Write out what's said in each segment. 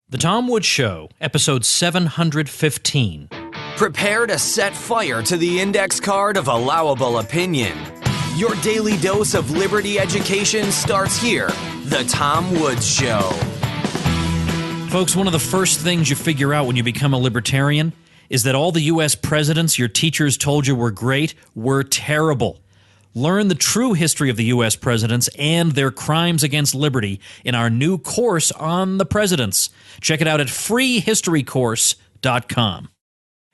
The Tom Woods Show, episode 715. Prepare to set fire to the index card of allowable opinion. Your daily dose of liberty education starts here. The Tom Woods Show. Folks, one of the first things you figure out when you become a libertarian is that all the U.S. presidents your teachers told you were great were terrible. Learn the true history of the U.S. presidents and their crimes against liberty in our new course on the presidents. Check it out at freehistorycourse.com.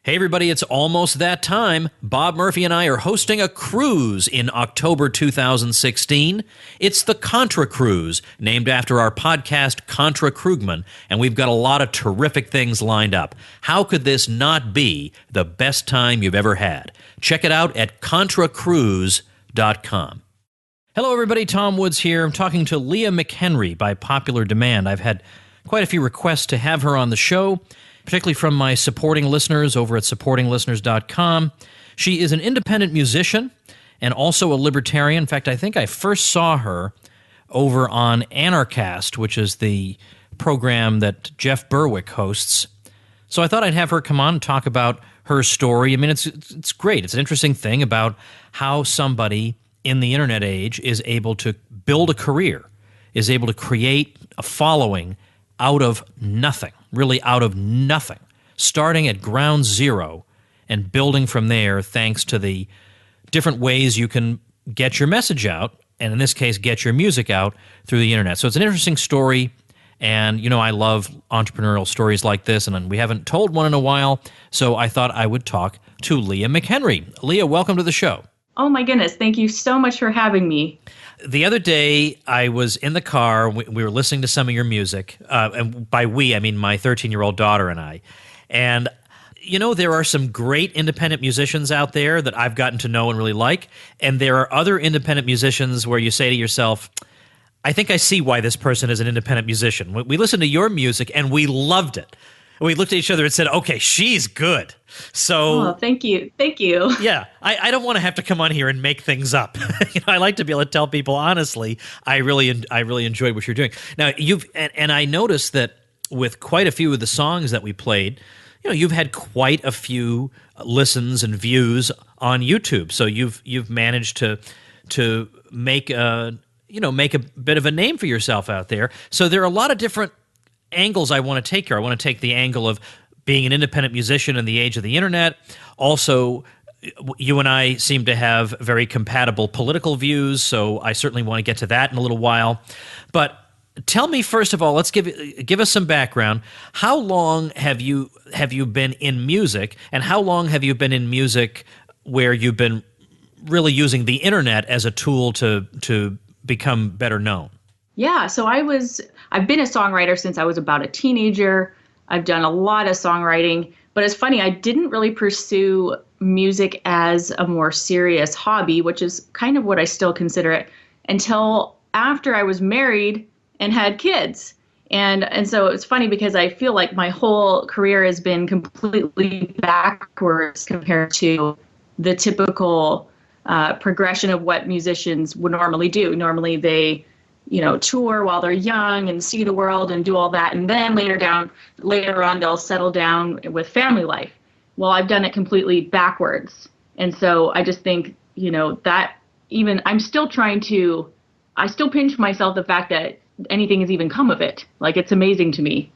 Hey everybody, it's almost that time. Bob Murphy and I are hosting a cruise in October 2016. It's the Contra Cruise, named after our podcast Contra Krugman, and we've got a lot of terrific things lined up. How could this not be the best time you've ever had? Check it out at contracruise.com. Hello everybody, Tom Woods here. I'm talking to Leah McHenry by popular demand. I've had quite a few requests to have her on the show, particularly from my supporting listeners over at supportinglisteners.com. She is an independent musician and also a libertarian. In fact, I think I first saw her over on Anarchast, which is the program that Jeff Berwick hosts. So I thought I'd have her come on and talk about her story. I mean, it's great. It's an interesting thing about how somebody in the internet age is able to build a career, is able to create a following out of nothing, really out of nothing, starting at ground zero and building from there thanks to the different ways you can get your message out, and in this case, get your music out through the internet. So it's an interesting story. And, you know, I love entrepreneurial stories like this, and we haven't told one in a while, so I thought I would talk to Leah McHenry. Leah, welcome to the show. Oh, my goodness. Thank you so much for having me. The other day, I was in the car. We were listening to some of your music, and by we, I mean my 13-year-old daughter and I. And, you know, there are some great independent musicians out there that I've gotten to know and really like, and there are other independent musicians where you say to yourself, I think I see why this person is an independent musician. We listened to your music and we loved it. We looked at each other and said, okay, she's good. So, thank you. Thank you. Yeah, I don't want to have to come on here and make things up. I like to be able to tell people honestly, I really enjoyed what you're doing. Now, and I noticed that with quite a few of the songs that we played, you know, you've had quite a few listens and views on YouTube. So you've managed to make a bit of a name for yourself out there. So there are a lot of different angles I want to take here. I want to take the angle of being an independent musician in the age of the internet. Also, you and I seem to have very compatible political views, so I certainly want to get to that in a little while. But tell me, first of all, let's give us some background. How long have you been in music, and how long have you been in music where you've been really using the internet as a tool to become better known? Yeah, so I've been a songwriter since I was about a teenager. I've done a lot of songwriting, but it's funny, I didn't really pursue music as a more serious hobby, which is kind of what I still consider it, until after I was married and had kids. And so it's funny because I feel like my whole career has been completely backwards compared to the typical progression of what musicians would normally do. Normally they, tour while they're young and see the world and do all that. And then later on, they'll settle down with family life. Well, I've done it completely backwards. And so I just think, that even I still pinch myself the fact that anything has even come of it. Like, it's amazing to me.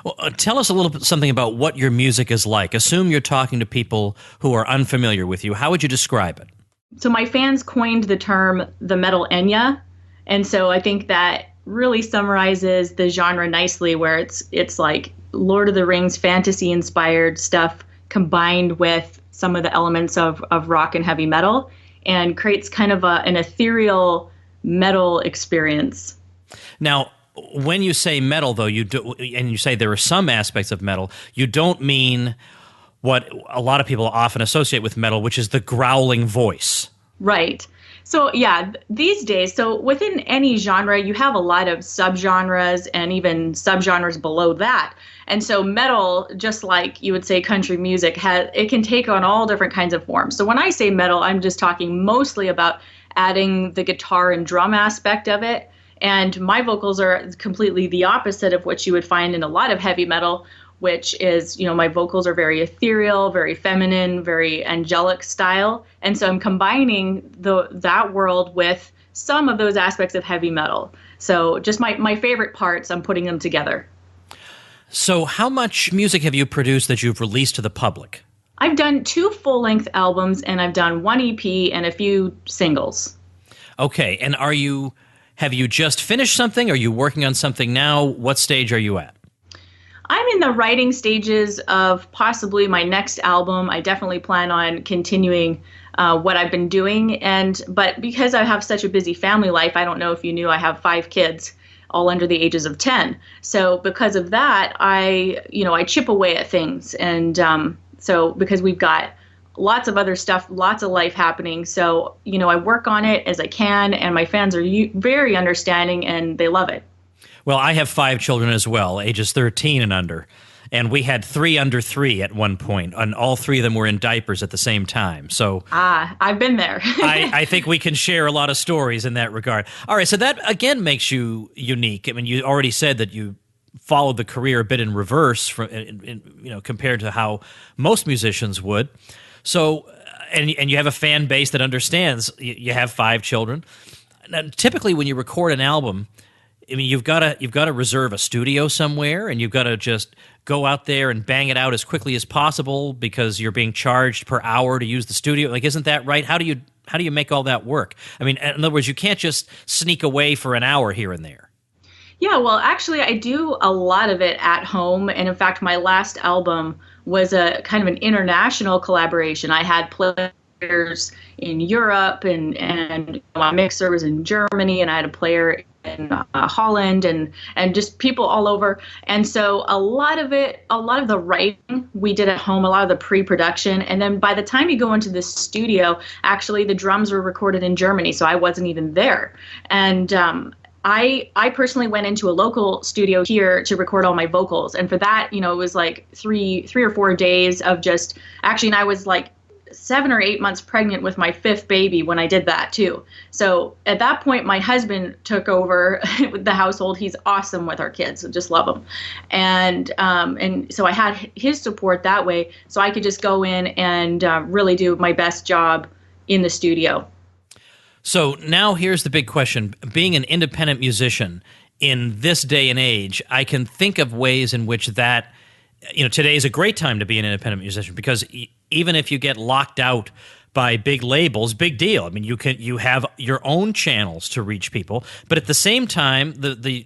Well, tell us a little bit something about what your music is like. Assume you're talking to people who are unfamiliar with you. How would you describe it? So my fans coined the term the metal Enya. And so I think that really summarizes the genre nicely, where it's like Lord of the Rings fantasy inspired stuff combined with some of the elements of rock and heavy metal, and creates kind of an ethereal metal experience. Now, when you say metal, though, and you say there are some aspects of metal, you don't mean what a lot of people often associate with metal, which is the growling voice. Right. So yeah, these days, so within any genre, you have a lot of subgenres and even subgenres below that. And so metal, just like you would say country music, it can take on all different kinds of forms. So when I say metal, I'm just talking mostly about adding the guitar and drum aspect of it. And my vocals are completely the opposite of what you would find in a lot of heavy metal, which is, my vocals are very ethereal, very feminine, very angelic style. And so I'm combining that world with some of those aspects of heavy metal. So just my favorite parts, I'm putting them together. So how much music have you produced that you've released to the public? I've done 2 full-length albums, and I've done 1 EP and a few singles. Okay, and have you just finished something? Are you working on something now? What stage are you at? I'm in the writing stages of possibly my next album. I definitely plan on continuing what I've been doing. But because I have such a busy family life, I don't know if you knew, I have 5 kids, all under the ages of 10. So because of that, I chip away at things. And so because we've got lots of other stuff, lots of life happening. So, I work on it as I can, and my fans are very understanding, and they love it. Well, I have 5 children as well, ages 13 and under. And we had 3 under 3 at one point, and all 3 of them were in diapers at the same time. So I've been there. I think we can share a lot of stories in that regard. All right, so that, again, makes you unique. I mean, you already said that you followed the career a bit in reverse, compared to how most musicians would. So, and you have a fan base that understands. You have 5 children. Now, typically, when you record an album, I mean, you've got to reserve a studio somewhere, and you've got to just go out there and bang it out as quickly as possible because you're being charged per hour to use the studio. Like, isn't that right? How do you make all that work? I mean, in other words, you can't just sneak away for an hour here and there. Yeah, well, actually, I do a lot of it at home. And in fact, my last album was a kind of an international collaboration. I had players in Europe, and my mixer was in Germany, and I had a player in Holland, and just people all over. And so a lot of the writing we did at home, a lot of the pre-production. And then by the time you go into the studio, actually the drums were recorded in Germany, so I wasn't even there. And I personally went into a local studio here to record all my vocals. And for that, it was like three or 4 days of just actually, and I was like 7 or 8 months pregnant with my 5th baby when I did that too. So at that point, my husband took over the household. He's awesome with our kids. I just love him. And so I had his support that way. So I could just go in and really do my best job in the studio. So now here's the big question. Being an independent musician in this day and age, I can think of ways in which that, today is a great time to be an independent musician because even if you get locked out by big labels, big deal. I mean, you have your own channels to reach people, but at the same time,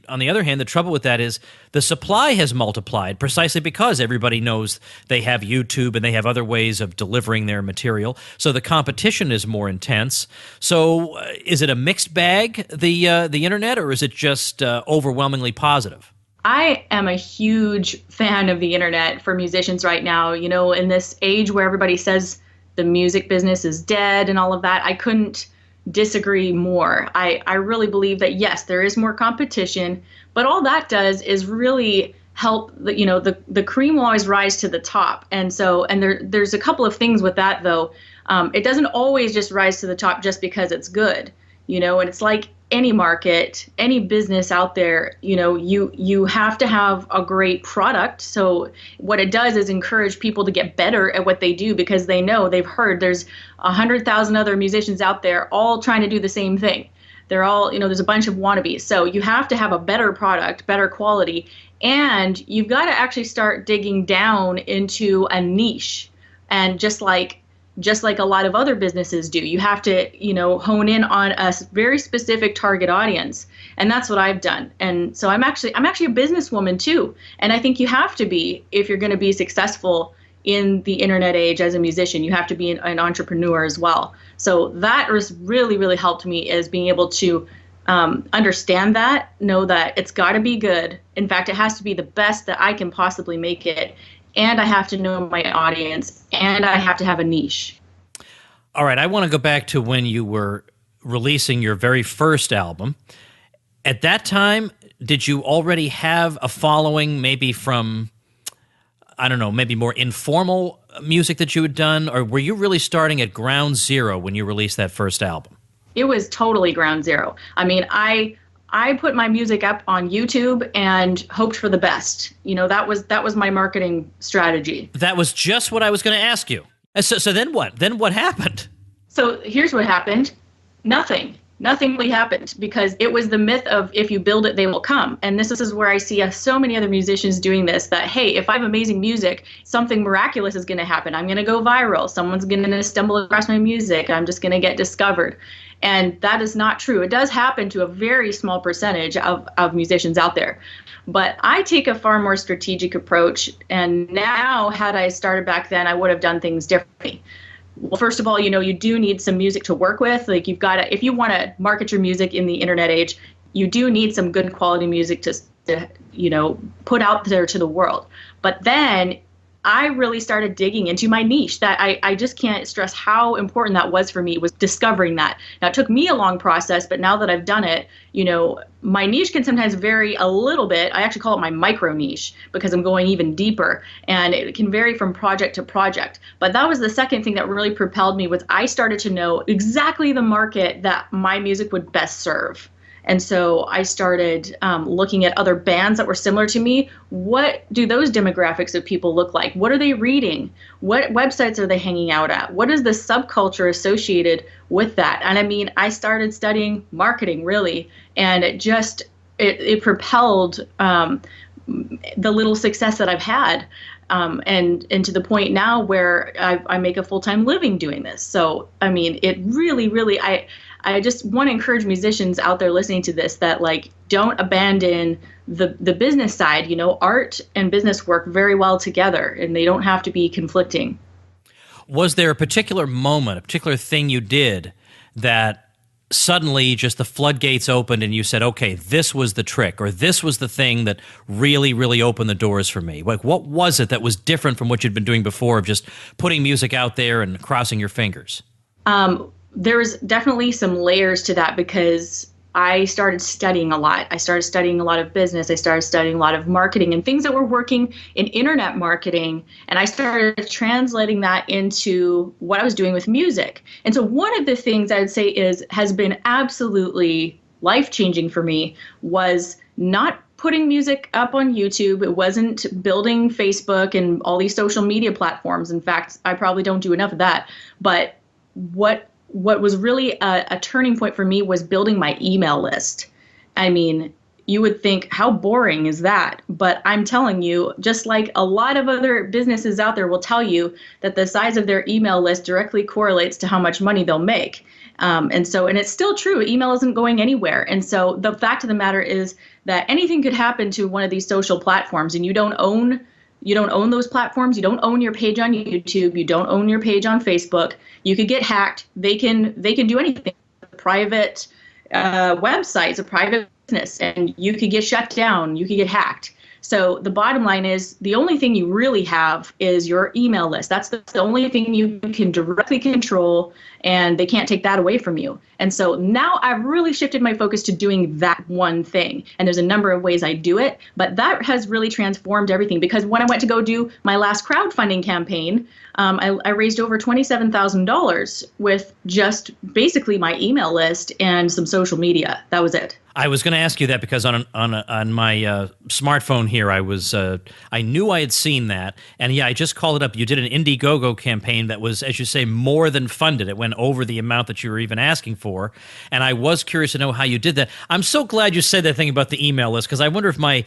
on the other hand, the trouble with that is the supply has multiplied precisely because everybody knows they have YouTube and they have other ways of delivering their material. So the competition is more intense. So is it a mixed bag, the internet, or is it just overwhelmingly positive? I am a huge fan of the internet for musicians right now. In this age where everybody says the music business is dead and all of that, I couldn't disagree more. I really believe that, yes, there is more competition, but all that does is really help the cream will always rise to the top. And so, there's a couple of things with that though. It doesn't always just rise to the top just because it's good, and it's like any market, any business out there, you have to have a great product. So what it does is encourage people to get better at what they do because they've heard there's 100,000 other musicians out there all trying to do the same thing. They're all, there's a bunch of wannabes. So you have to have a better product, better quality, and you've got to actually start digging down into a niche. And just like a lot of other businesses do, you have to, hone in on a very specific target audience. And that's what I've done. And so I'm actually a businesswoman too. And I think you have to be, if you're going to be successful in the internet age as a musician, you have to be an entrepreneur as well. So that has really, really helped me, is being able to understand that, know that it's got to be good. In fact, it has to be the best that I can possibly make it. And I have to know my audience, and I have to have a niche. All right, I want to go back to when you were releasing your very first album. At that time, did you already have a following, maybe from, I don't know, maybe more informal music that you had done, or were you really starting at ground zero when you released that first album? It was totally ground zero. I mean, I I put my music up on YouTube and hoped for the best. That was my marketing strategy. That was just what I was going to ask you. So then what? Then what happened? So here's what happened. Nothing really happened, because it was the myth of if you build it, they will come. And this is where I see so many other musicians doing this, that, hey, if I have amazing music, something miraculous is going to happen. I'm going to go viral. Someone's going to stumble across my music. I'm just going to get discovered. And that is not true. It does happen to a very small percentage of musicians out there. But I take a far more strategic approach. And now, had I started back then, I would have done things differently. Well, first of all, you do need some music to work with. Like, you've got to, if you want to market your music in the internet age, you do need some good quality music to put out there to the world. But then I really started digging into my niche. That I just can't stress how important that was for me, was discovering that. Now, it took me a long process, but now that I've done it, my niche can sometimes vary a little bit. I actually call it my micro niche, because I'm going even deeper, and it can vary from project to project. But that was the second thing that really propelled me, was I started to know exactly the market that my music would best serve. And so I started looking at other bands that were similar to me. What do those demographics of people look like? What are they reading? What websites are they hanging out at? What is the subculture associated with that? And I mean, I started studying marketing, really, and it propelled the little success that I've had. And to the point now where I make a full-time living doing this. So, I mean, it really, I just want to encourage musicians out there listening to this that, like, don't abandon the business side. Art and business work very well together, and they don't have to be conflicting. Was there a particular moment, a particular thing you did that suddenly just the floodgates opened and you said, okay, this was the trick, or this was the thing that really, really opened the doors for me? Like, what was it that was different from what you'd been doing before of just putting music out there and crossing your fingers? There's definitely some layers to that, because I started studying a lot. I started studying a lot of business. I started studying a lot of marketing and things that were working in internet marketing. And I started translating that into what I was doing with music. And so one of the things I would say has been absolutely life-changing for me was not putting music up on YouTube. It wasn't building Facebook and all these social media platforms. In fact, I probably don't do enough of that. But what was really a turning point for me was building my email list. I mean, you would think, how boring is that? But I'm telling you, just like a lot of other businesses out there will tell you, that the size of their email list directly correlates to how much money they'll make. And it's still true. Email isn't going anywhere. And so the fact of the matter is that anything could happen to one of these social platforms, and you don't own those platforms. You don't own your page on YouTube. You don't own your page on Facebook. You could get hacked. They can do anything. Private websites, a private business, and you could get shut down. You could get hacked. So the bottom line is, the only thing you really have is your email list. That's the only thing you can directly control, and they can't take that away from you. And so now I've really shifted my focus to doing that one thing. And there's a number of ways I do it, but that has really transformed everything, because when I went to go do my last crowdfunding campaign, I raised over $27,000 with just basically my email list and some social media. That was it. I was going to ask you that, because on my smartphone here, I knew I had seen that, and yeah, I just called it up. You did an Indiegogo campaign that was, as you say, more than funded. It went over the amount that you were even asking for, and I was curious to know how you did that. I'm so glad you said that thing about the email list, because I wonder if my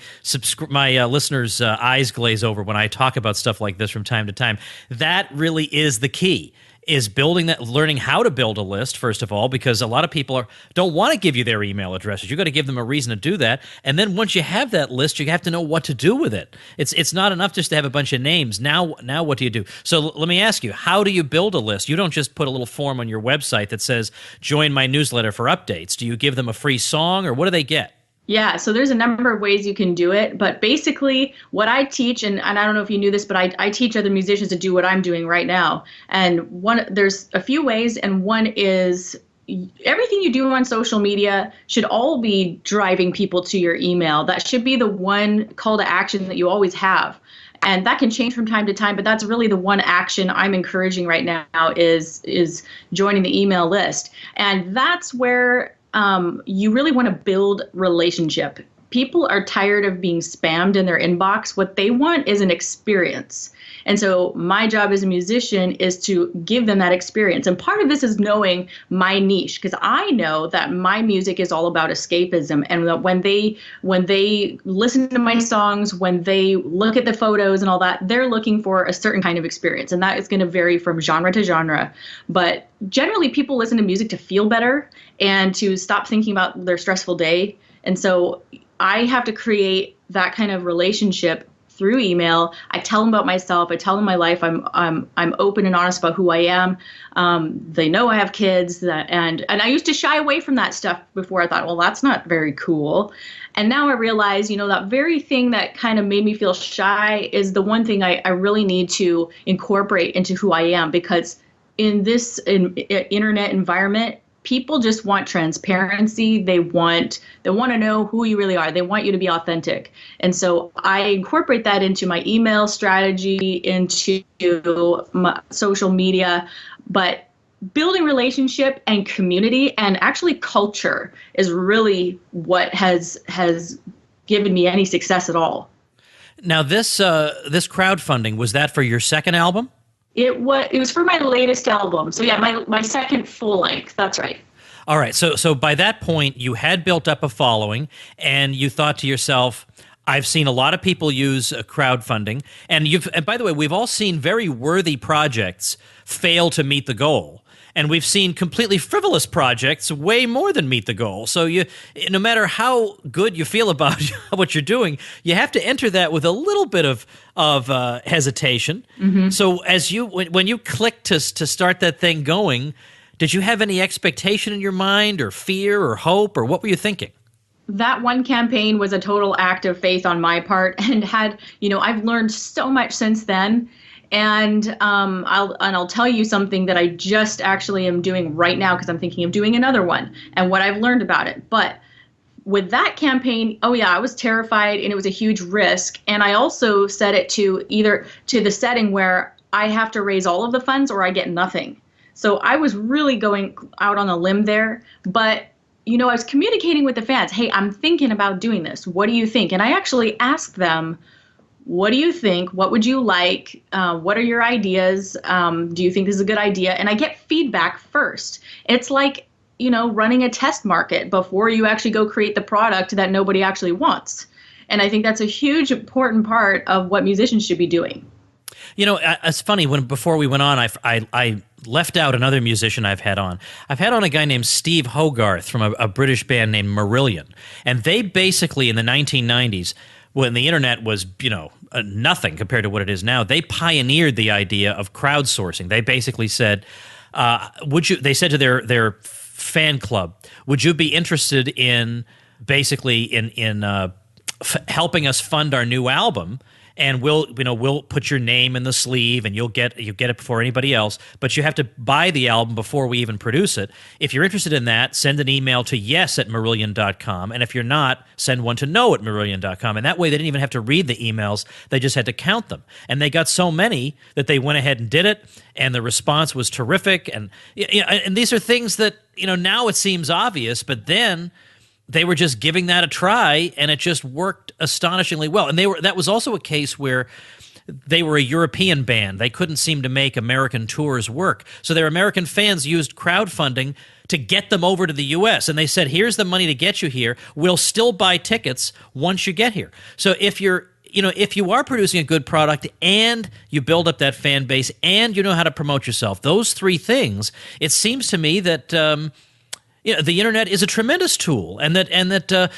listeners' eyes glaze over when I talk about stuff like this from time to time. That really is the key. Is building that, learning how to build a list, first of all, because a lot of people don't want to give you their email addresses. You got to give them a reason to do that. And then once you have that list, you have to know what to do with it. It's not enough just to have a bunch of names. Now what do you do? So let me ask you, how do you build a list? You don't just put a little form on your website that says, join my newsletter for updates. Do you give them a free song, or what do they get? Yeah, so there's a number of ways you can do it, but basically what I teach, and I don't know if you knew this, but I teach other musicians to do what I'm doing right now. And there's a few ways, and one is everything you do on social media should all be driving people to your email. That should be the one call to action that you always have. And that can change from time to time, but that's really the one action I'm encouraging right now is joining the email list. And that's where you really want to build relationship. People are tired of being spammed in their inbox. What they want is an experience. And so my job as a musician is to give them that experience. And part of this is knowing my niche, because I know that my music is all about escapism. And that when they listen to my songs, when they look at the photos and all that, they're looking for a certain kind of experience. And that is going to vary from genre to genre. But generally, people listen to music to feel better and to stop thinking about their stressful day. And so I have to create that kind of relationship through email. I tell them about myself. I tell them my life. I'm open and honest about who I am. They know I have kids, and I used to shy away from that stuff before. I thought, well, that's not very cool. And now I realize, that very thing that kind of made me feel shy is the one thing I really need to incorporate into who I am, because in this internet environment, people just want transparency. They want to know who you really are. They want you to be authentic. And so I incorporate that into my email strategy, into my social media. But building relationship and community and actually culture is really what has given me any success at all. Now, this crowdfunding, was that for your second album? It was for my latest album. So yeah, my second full length. That's right. All right. So by that point, you had built up a following, and you thought to yourself, I've seen a lot of people use crowdfunding, and by the way, we've all seen very worthy projects fail to meet the goal. And we've seen completely frivolous projects way more than meet the goal. So no matter how good you feel about what you're doing, you have to enter that with a little bit of hesitation. Mm-hmm. So when you clicked to start that thing going, did you have any expectation in your mind, or fear, or hope, or what were you thinking? That one campaign was a total act of faith on my part, and I've learned so much since then. And I'll tell you something that I just actually am doing right now, because I'm thinking of doing another one and what I've learned about it. But with that campaign, I was terrified, and it was a huge risk. And I also set it to either to the setting where I have to raise all of the funds or I get nothing. So I was really going out on a limb there. But I was communicating with the fans. Hey, I'm thinking about doing this. What do you think? And I actually asked them, what do you think? What would you like? What are your ideas? Do you think this is a good idea? And I get feedback first. It's like, running a test market before you actually go create the product that nobody actually wants. And I think that's a huge important part of what musicians should be doing. It's funny, before we went on, I left out another musician I've had on. I've had on a guy named Steve Hogarth from a British band named Marillion. And they basically, in the 1990s, when the internet was, nothing compared to what it is now, they pioneered the idea of crowdsourcing. They basically said, they said to their fan club, would you be interested in basically in helping us fund our new album? And we'll put your name in the sleeve, and you get it before anybody else. But you have to buy the album before we even produce it. If you're interested in that, send an email to yes@marillion.com. And if you're not, send one to no@marillion.com. And that way, they didn't even have to read the emails; they just had to count them. And they got so many that they went ahead and did it, and the response was terrific. And these are things that now it seems obvious, but then they were just giving that a try, and it just worked astonishingly well. And that was also a case where they were a European band. They couldn't seem to make American tours work. So their American fans used crowdfunding to get them over to the U.S. And they said, here's the money to get you here. We'll still buy tickets once you get here. So if you are producing a good product and you build up that fan base and you know how to promote yourself, those three things, it seems to me that the internet is a tremendous tool, and that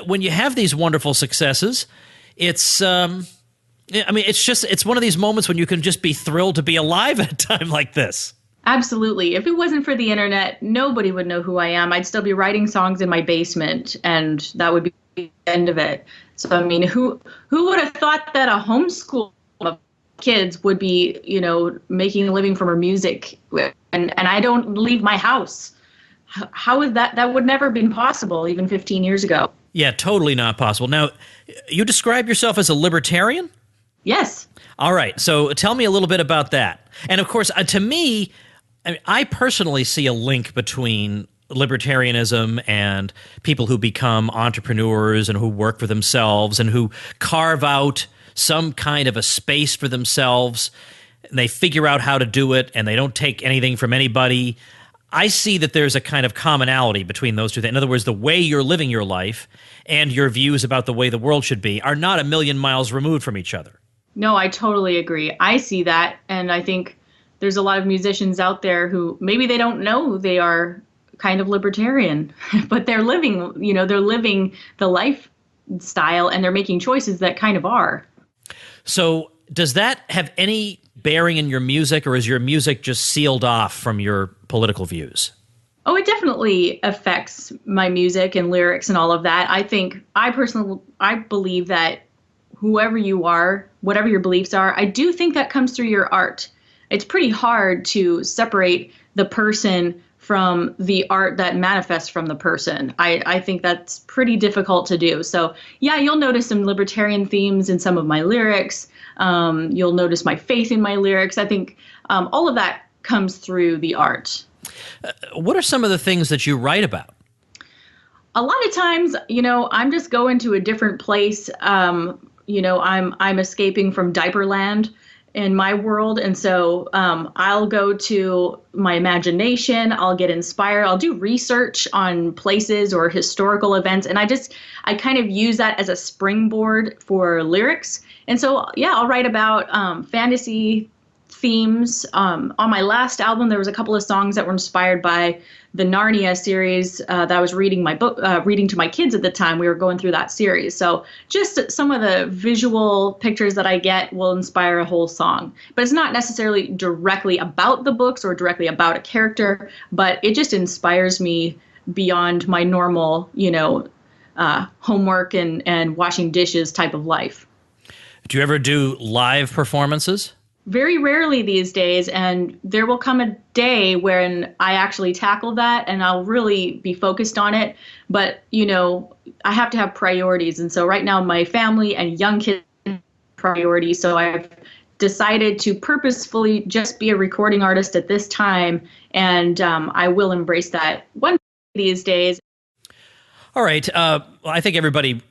when you have these wonderful successes, it's it's one of these moments when you can just be thrilled to be alive at a time like this. Absolutely. If it wasn't for the internet, nobody would know who I am. I'd still be writing songs in my basement, and that would be the end of it. So who would have thought that a homeschool of kids would be making a living from her music, and I don't leave my house. How is that? That would never have been possible even 15 years ago. Yeah, totally not possible. Now, you describe yourself as a libertarian? Yes. All right. So tell me a little bit about that. And of course, to me, I personally see a link between libertarianism and people who become entrepreneurs and who work for themselves and who carve out some kind of a space for themselves. They figure out how to do it, and they don't take anything from anybody. I see that there's a kind of commonality between those two things. In other words, the way you're living your life and your views about the way the world should be are not a million miles removed from each other. No, I totally agree. I see that, and I think there's a lot of musicians out there who maybe they don't know they are kind of libertarian, but they're living, they're living the lifestyle and they're making choices that kind of are. So does that have any bearing in your music, or is your music just sealed off from your political views? Oh, it definitely affects my music and lyrics and all of that. I believe that whoever you are, whatever your beliefs are, I do think that comes through your art. It's pretty hard to separate the person from the art that manifests from the person. I think that's pretty difficult to do. So yeah, you'll notice some libertarian themes in some of my lyrics. You'll notice my faith in my lyrics. I think all of that comes through the art. What are some of the things that you write about? A lot of times, I'm just going to a different place. I'm escaping from diaper land in my world. And so I'll go to my imagination. I'll get inspired. I'll do research on places or historical events. And I kind of use that as a springboard for lyrics. And so, yeah, I'll write about fantasy themes. On my last album, there was a couple of songs that were inspired by the Narnia series that I was reading reading to my kids at the time. We were going through that series. So just some of the visual pictures that I get will inspire a whole song. But it's not necessarily directly about the books or directly about a character, but it just inspires me beyond my normal, homework and washing dishes type of life. Do you ever do live performances? Very rarely these days, and there will come a day when I actually tackle that and I'll really be focused on it. But, I have to have priorities. And so right now my family and young kids are priority. So I've decided to purposefully just be a recording artist at this time. And I will embrace that one these days. All right. I think everybody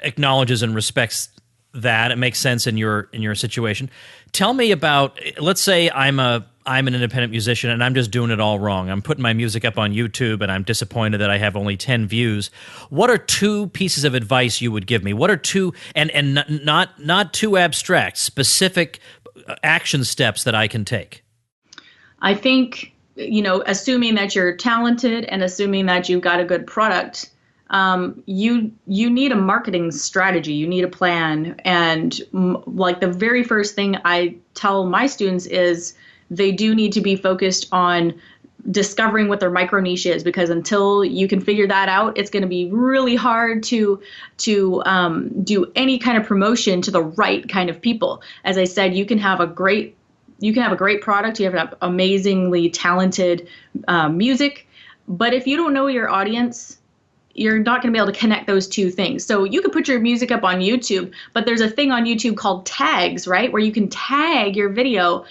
acknowledges and respects that. It makes sense in your situation. Tell me about, let's say I'm an independent musician and I'm just doing it all wrong. I'm putting my music up on YouTube and I'm disappointed that I have only 10 views. What are two pieces of advice you would give me? What are two, and not too abstract, specific action steps that I can take? I think, assuming that you're talented and assuming that you've got a good product, you need a marketing strategy. You need a plan. And like the very first thing I tell my students is they do need to be focused on discovering what their micro niche is, because until you can figure that out, it's going to be really hard to do any kind of promotion to the right kind of people. As I said, you can have a great product. You have amazingly talented music, but if you don't know your audience, you're not going to be able to connect those two things. So you can put your music up on YouTube, but there's a thing on YouTube called tags, right? Where you can tag your video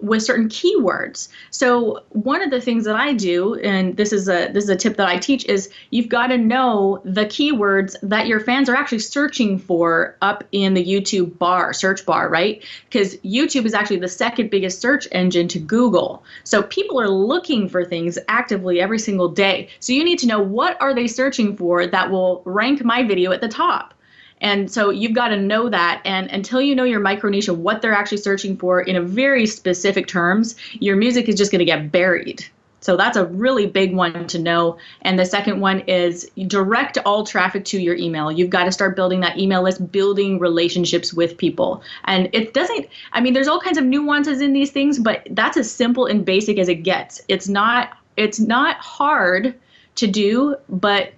with certain keywords. So one of the things that I do, and this is a tip that I teach, is you've got to know the keywords that your fans are actually searching for up in the YouTube search bar, right? Because YouTube is actually the second biggest search engine to Google. So people are looking for things actively every single day. So you need to know, what are they searching for that will rank my video at the top? And so you've got to know that. And until you know your micro niche of what they're actually searching for in a very specific terms, your music is just going to get buried. So that's a really big one to know. And the second one is direct all traffic to your email. You've got to start building that email list, building relationships with people. And it doesn't, there's all kinds of nuances in these things, but that's as simple and basic as it gets. It's not hard to do, but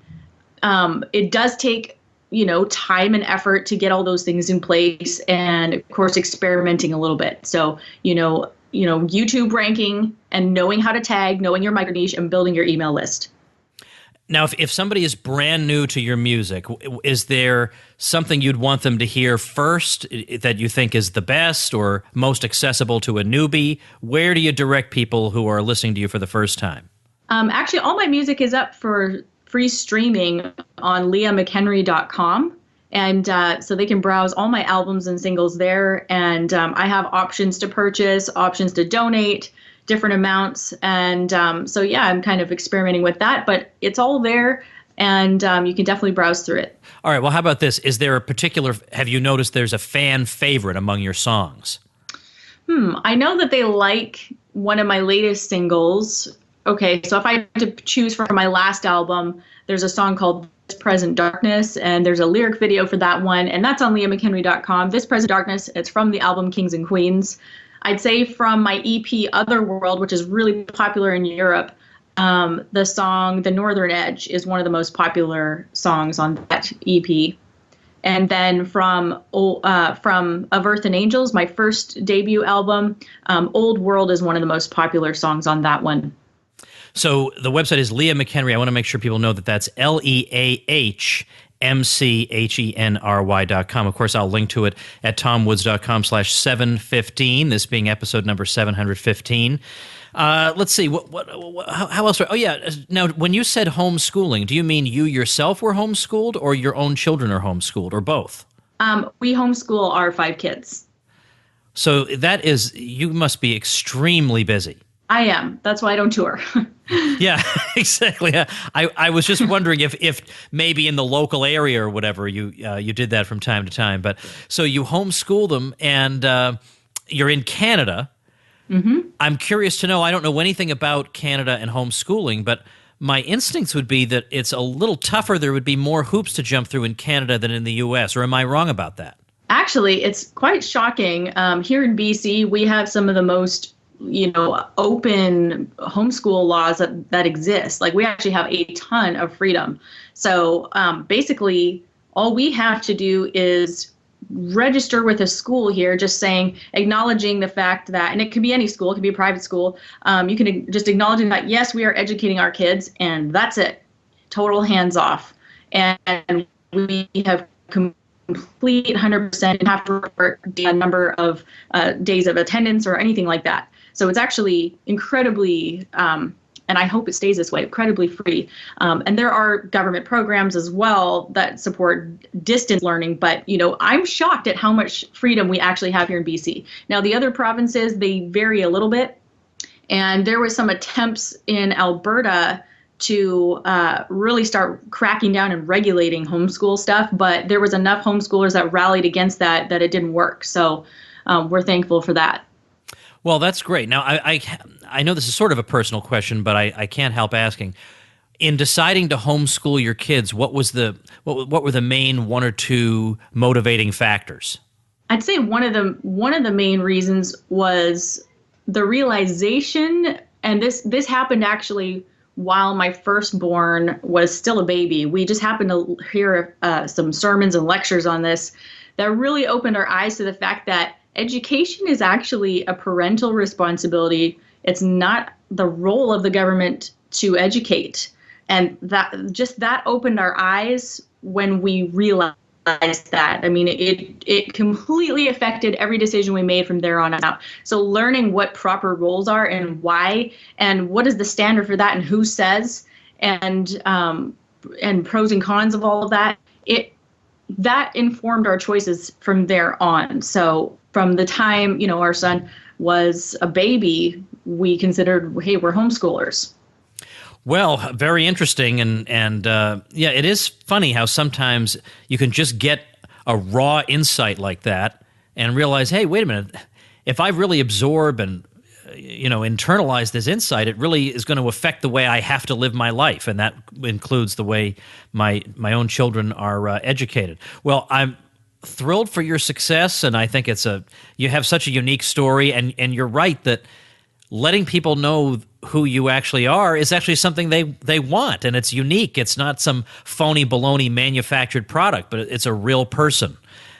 it does take time and effort to get all those things in place, and of course experimenting a little bit. So YouTube ranking and knowing how to tag, knowing your micro niche, and building your email list. Now, if somebody is brand new to your music, is there something you'd want them to hear first that you think is the best or most accessible to a newbie? Where do you direct people who are listening to you for the first time? Actually, all my music is up for free streaming on leahmchenry.com. And so they can browse all my albums and singles there. And I have options to purchase, options to donate, different amounts. And so, yeah, I'm kind of experimenting with that. But it's all there, and you can definitely browse through it. All right. Well, how about this? Is there a particular, have you noticed there's a fan favorite among your songs? I know that they like one of my latest singles. Okay, so if I had to choose from my last album, there's a song called This Present Darkness, and there's a lyric video for that one, and that's on leahmchenry.com. This Present Darkness, it's from the album Kings and Queens. I'd say from my EP Otherworld, which is really popular in Europe, the song The Northern Edge is one of the most popular songs on that EP. And then from Of Earth and Angels, my first debut album, Old World is one of the most popular songs on that one. So the website is Leah McHenry. I want to make sure people know that that's LeahMchenry.com. Of course, I'll link to it at tomwoods.com/715, this being episode number 715. Let's see, how else? Oh, yeah. Now, when you said homeschooling, do you mean you yourself were homeschooled, or your own children are homeschooled, or both? We homeschool our 5 kids. So that is, you must be extremely busy. I am. That's why I don't tour. Yeah, exactly. I was just wondering if maybe in the local area or whatever you did that from time to time. But so you homeschool them, and you're in Canada. Mm-hmm. I'm curious to know, I don't know anything about Canada and homeschooling, but my instincts would be that it's a little tougher. There would be more hoops to jump through in Canada than in the U.S., or am I wrong about that? Actually, it's quite shocking. Here in BC, we have some of the most open homeschool laws that exist. Like, we actually have a ton of freedom. So basically, all we have to do is register with a school here, just acknowledging the fact that, and it could be any school, it could be a private school, you can just acknowledging that, yes, we are educating our kids, and that's it. Total hands off. And we have complete 100%, and have to report a number of days of attendance or anything like that. So it's actually incredibly, and I hope it stays this way, incredibly free. And there are government programs as well that support distance learning. But, I'm shocked at how much freedom we actually have here in BC. Now, the other provinces, they vary a little bit. And there was some attempts in Alberta to really start cracking down and regulating homeschool stuff. But there was enough homeschoolers that rallied against that it didn't work. So we're thankful for that. Well, that's great. Now, I know this is sort of a personal question, but I can't help asking. In deciding to homeschool your kids, what were the main 1 or 2 motivating factors? I'd say one of the main reasons was the realization, and this happened actually while my firstborn was still a baby. We just happened to hear some sermons and lectures on this that really opened our eyes to the fact that education is actually a parental responsibility. It's not the role of the government to educate. And that opened our eyes when we realized that. I mean, it completely affected every decision we made from there on out. So learning what proper roles are and why, and what is the standard for that, and who says, and pros and cons of all of that, that informed our choices from there on. So from the time, our son was a baby, we considered, hey, we're homeschoolers. Well, very interesting. And yeah, it is funny how sometimes you can just get a raw insight like that and realize, hey, wait a minute, if I really absorb and internalize this insight, it really is going to affect the way I have to live my life, and that includes the way my own children are educated. Well, I'm thrilled for your success, and I think you have such a unique story, and you're right that letting people know who you actually are is actually something they want, and it's unique. It's not some phony baloney manufactured product, but it's a real person.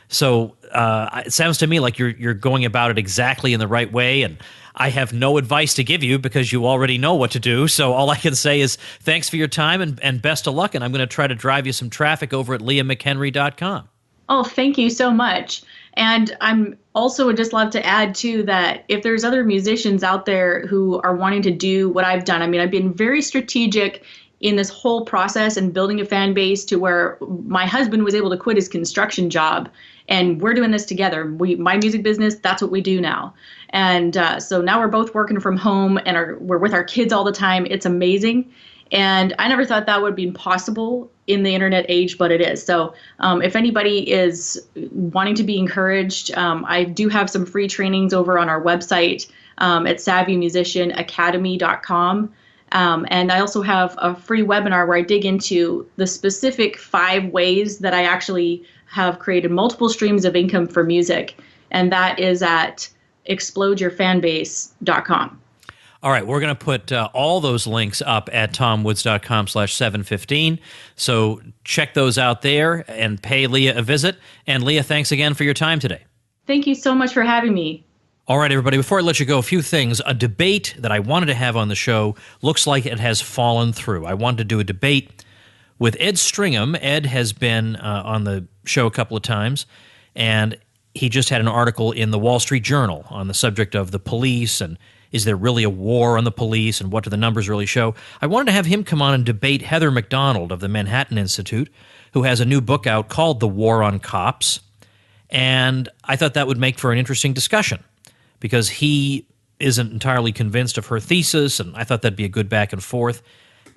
So it sounds to me like you're going about it exactly in the right way, and I have no advice to give you because you already know what to do. So all I can say is thanks for your time and best of luck, and I'm going to try to drive you some traffic over at leahmchenry.com. Oh, thank you so much. And I'm also would just love to add too that if there's other musicians out there who are wanting to do what I've done, I mean, I've been very strategic in this whole process and building a fan base to where my husband was able to quit his construction job, and we're doing this together. My music business, that's what we do now. And so now we're both working from home and we're with our kids all the time. It's amazing. And I never thought that would be possible in the internet age, but it is. So if anybody is wanting to be encouraged, I do have some free trainings over on our website at savvymusicianacademy.com. And I also have a free webinar where I dig into the specific 5 ways that I actually have created multiple streams of income for music. And that is at explodeyourfanbase.com. All right, we're going to put all those links up at tomwoods.com/715. So check those out there and pay Leah a visit. And Leah, thanks again for your time today. Thank you so much for having me. All right, everybody, before I let you go, a few things. A debate that I wanted to have on the show looks like it has fallen through. I wanted to do a debate with Ed Stringham. Ed has been on the show a couple of times, and he just had an article in the Wall Street Journal on the subject of the police and is there really a war on the police and what do the numbers really show? I wanted to have him come on and debate Heather McDonald of the Manhattan Institute, who has a new book out called The War on Cops, and I thought that would make for an interesting discussion because he isn't entirely convinced of her thesis, and I thought that'd be a good back and forth.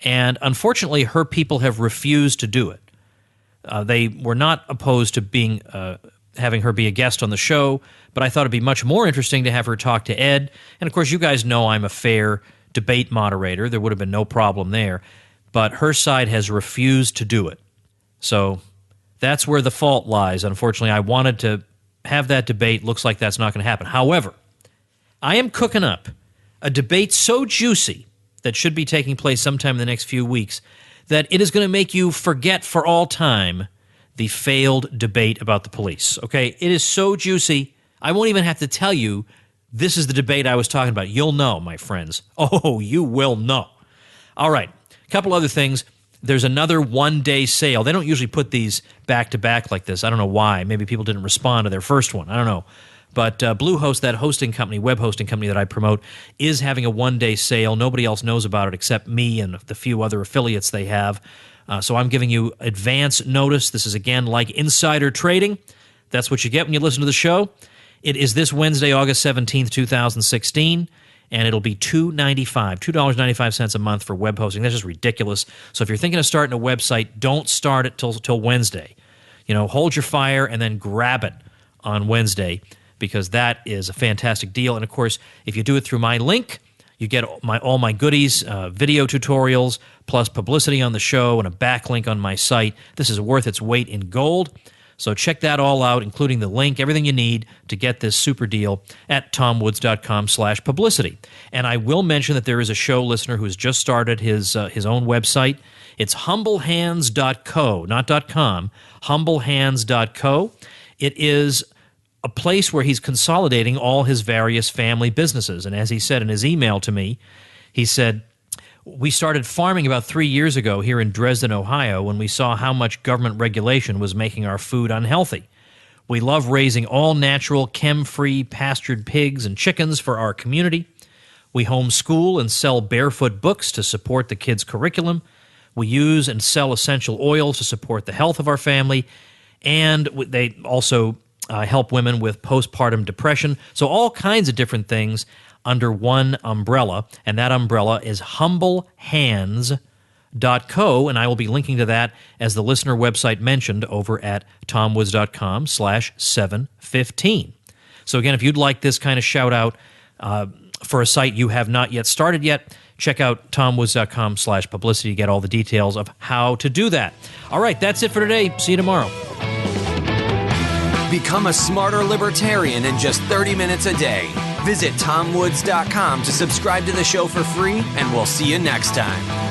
And unfortunately, her people have refused to do it. They were not opposed to having her be a guest on the show, but I thought it'd be much more interesting to have her talk to Ed. And of course, you guys know I'm a fair debate moderator. There would have been no problem there. But her side has refused to do it. So that's where the fault lies. Unfortunately, I wanted to have that debate. Looks like that's not going to happen. However, I am cooking up a debate so juicy that should be taking place sometime in the next few weeks that it is going to make you forget for all time the failed debate about the police. Okay, it is so juicy, I won't even have to tell you this is the debate I was talking about. You'll know, my friends. Oh, you will know. All right, a couple other things. There's another one-day sale. They don't usually put these back-to-back like this. I don't know why. Maybe people didn't respond to their first one. I don't know. But Bluehost, that hosting company, web hosting company that I promote, is having a one-day sale. Nobody else knows about it except me and the few other affiliates they have. So I'm giving you advance notice. This is, again, like insider trading. That's what you get when you listen to the show. It is this Wednesday, August 17th, 2016, and it'll be $2.95 a month for web hosting. That's just ridiculous. So if you're thinking of starting a website, don't start it till Wednesday. You know, hold your fire and then grab it on Wednesday because that is a fantastic deal. And, of course, if you do it through my link, you get all my goodies, video tutorials, plus publicity on the show and a backlink on my site. This is worth its weight in gold. So check that all out, including the link, everything you need to get this super deal at tomwoods.com/publicity. And I will mention that there is a show listener who has just started his own website. It's humblehands.co, not .com, humblehands.co. It is a place where he's consolidating all his various family businesses. And as he said in his email to me, he said, "We started farming about 3 years ago here in Dresden, Ohio, when we saw how much government regulation was making our food unhealthy. We love raising all natural, chem-free, pastured pigs and chickens for our community. We homeschool and sell barefoot books to support the kids' curriculum. We use and sell essential oils to support the health of our family. And they also help women with postpartum depression." So all kinds of different things under one umbrella, and that umbrella is humblehands.co, and I will be linking to that as the listener website mentioned over at tomwoods.com/715. So again, if you'd like this kind of shout out for a site you have not yet started yet, check out tomwoods.com/publicity to get all the details of how to do that. All right, that's it for today. See you tomorrow. Become a smarter libertarian in just 30 minutes a day. Visit tomwoods.com to subscribe to the show for free, and we'll see you next time.